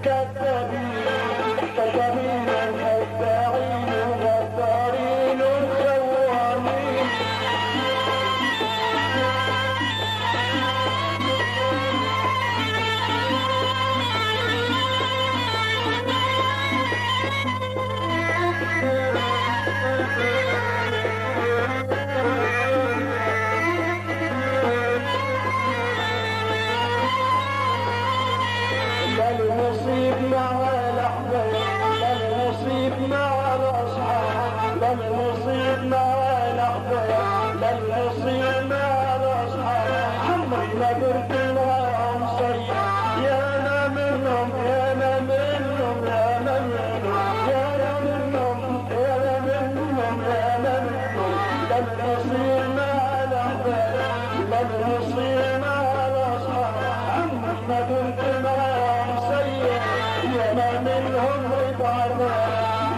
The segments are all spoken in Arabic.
كذابين كذابين خداعين غدارين خوانين لا المصيب مع الأحباب لا المصيب مع الأصحاب لا المصيب مع الأحباب لا المصيب مع الأصحاب عمري ما قلت لهم صيح يا أنا منهم يا أنا منهم يا أنا منهم يا أنا منهم يا أنا منهم يا أنا منهم لا المصيب مع الأحباب لا المصيب مع الأصحاب عمري ما قلت لهم يا ما منهم رضا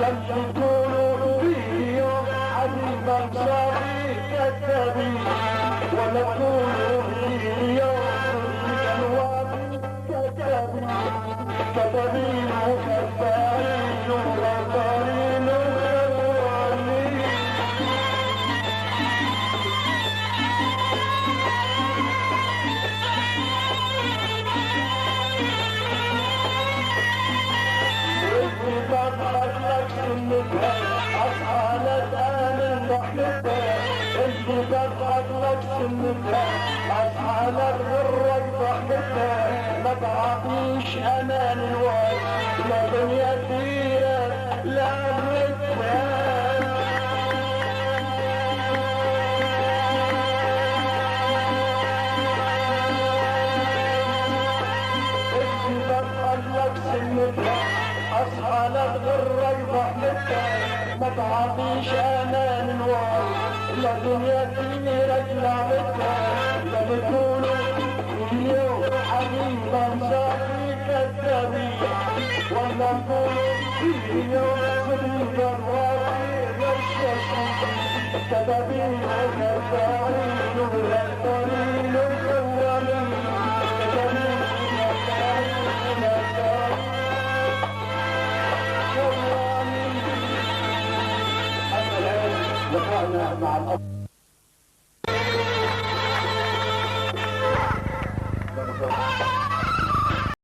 يمشي يقولوا فيه يوم عجيبا صافي كذابين ولا تقولوا فيه يوم جنواب كذابين كذابين وخداعين وغدارين وخوانين بضحك لك سنتها اصحى لتآمن ضحكتها اللي بضحك لك سنتها اصحى لتغرك ضحكتها ما تعطيش امان الوقت لا دنيا كبيرة لعبتها لك سنتها اصحى لتغرك ضحكتها ما تعطيش امان الوقت لا دنيا كبيرة لعبتها لا بتقولوا اليوم حبيبا صافي كذابين ولا نقولوا اليوم حبيبا راضي غشاشين كذابين وخداعين وغدارين